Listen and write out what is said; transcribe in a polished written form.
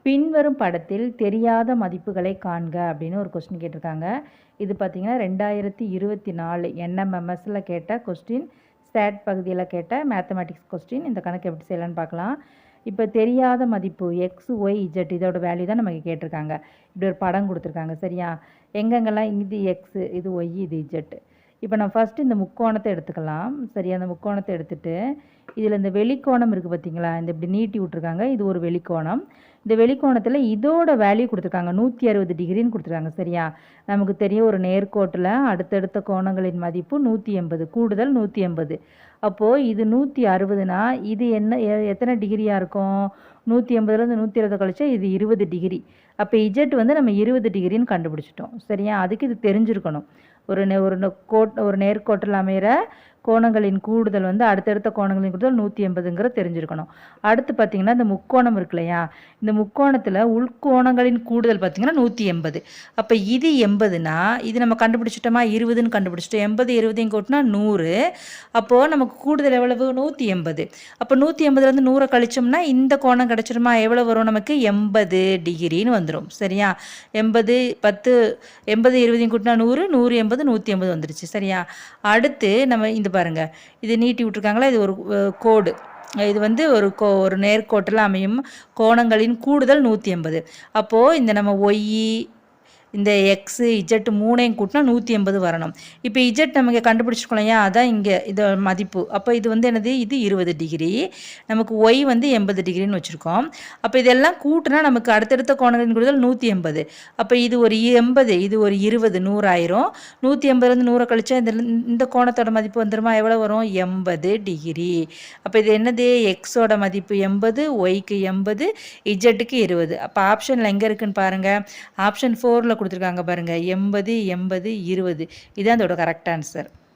பின்வரும் படத்தில் தெரியாத மதிப்புகளை காண்க அப்படின்னு ஒரு கொஸ்டின் கேட்டிருக்காங்க. இது பார்த்தீங்கன்னா 2024 NMMSல கேட்ட கொஸ்டின், ஸ்டாட் பகுதியில் கேட்ட மேத்தமேட்டிக்ஸ் கொஸ்டின். இந்த கணக்கு எப்படி செய்யலான்னு பார்க்கலாம். இப்போ தெரியாத மதிப்பு எக்ஸ் ஒய் இஜெட் இதோட வேல்யூ தான் நமக்கு கேட்டிருக்காங்க. இப்படி ஒரு படம் கொடுத்துருக்காங்க. சரியா, எங்கெங்கெல்லாம் இது எக்ஸு, இது ஒய், இது இஜெட். இப்போ நம்ம ஃபஸ்ட்டு இந்த முக்கோணத்தை எடுத்துக்கலாம். சரியா, அந்த முக்கோணத்தை எடுத்துகிட்டு இதில் இந்த வெளிக்கோணம் இருக்குது பார்த்தீங்களா, இந்த இப்படி நீட்டி விட்ருக்காங்க. இது ஒரு வெளிக்கோணம். இந்த வெளிக்கோணத்தில் இதோட வேல்யூ கொடுத்துருக்காங்க 160 டிகிரின்னு கொடுத்துருக்காங்க. சரியா, நமக்கு தெரியும் ஒரு நேர்கோட்டில் அடுத்தடுத்த கோணங்களின் மதிப்பு 180, கூடுதல் 180. அப்போது இது 160னா இது என்ன எத்தனை டிகிரியாக இருக்கும்? 180லேருந்து 120 கழிச்சா இது 20 டிகிரி. அப்போ இஜெட் வந்து நம்ம 20 டிகிரின்னு கண்டுபிடிச்சிட்டோம். சரியா, அதுக்கு இது தெரிஞ்சிருக்கணும். ஒரு நேர்கோட்டில் அமைகிற கோணங்களின் கூடுதல் வந்து அடுத்தடுத்த கோணங்களின் கூடுதல் 180ங்கிற தெரிஞ்சிருக்கணும். அடுத்து பார்த்தீங்கன்னா இந்த முக்கோணம் இருக்கு இல்லையா, இந்த முக்கோணத்தில் உள்கோணங்களின் கூடுதல் பார்த்தீங்கன்னா 180. அப்போ இது 80னா இது நம்ம கண்டுபிடிச்சிட்டோமா, 20ன்னு கண்டுபிடிச்சிட்டோம். 80 20 கூட்டினா 100. அப்போது நமக்கு கூடுதல் எவ்வளவு? 180. அப்போ 180லேருந்து 100 கழிச்சோம்னா இந்த கோணம் கிடச்சிருமா? எவ்வளோ வரும் நமக்கு? 80 டிகிரின்னு வந்துடும். சரியா, 80 10 80 20 கூட்டினா 100, 180 180 வந்துடுச்சு. சரியா, அடுத்து நம்ம இந்த பாருங்கள், இது நீட்டி விட்ருக்காங்களா, இது ஒரு கோடு. இது வந்து ஒரு நேர்கோட்டில் அமையும் கோணங்களின் கூடுதல் 180. அப்போது இந்த நம்ம ஒய், இந்த எக்ஸு இஜெட் மூணையும் கூட்டினா 180 வரணும். இப்போ இஜெட் நமக்கு கண்டுபிடிச்சிருக்கோம் இல்லையா, அதான் இங்கே இதோட மதிப்பு. அப்போ இது வந்து என்னது? இது 20 டிகிரி. நமக்கு ஒய் வந்து 80 டிகிரின்னு வச்சுருக்கோம். அப்போ இதெல்லாம் கூட்டினா நமக்கு அடுத்தடுத்த கோணங்களின் கூடுதல் 180. அப்போ இது ஒரு 80, இது ஒரு 20, 100 ஆயிரும். 180லேருந்து 100 கழிச்சா இந்த கோணத்தோட மதிப்பு வந்துருமா? எவ்வளோ வரும்? 80 டிகிரி. அப்போ இது என்னது? எக்ஸோட மதிப்பு 80, ஒய்க்கு 80, இஜெட்டுக்கு 20. அப்போ ஆப்ஷனில் எங்கே இருக்குன்னு பாருங்கள். ஆப்ஷன் 4ல் கொடுத்துருக்காங்க பாருங்கள், 80 80 20. இதுதான் அதோட கரெக்ட் ஆன்சர்.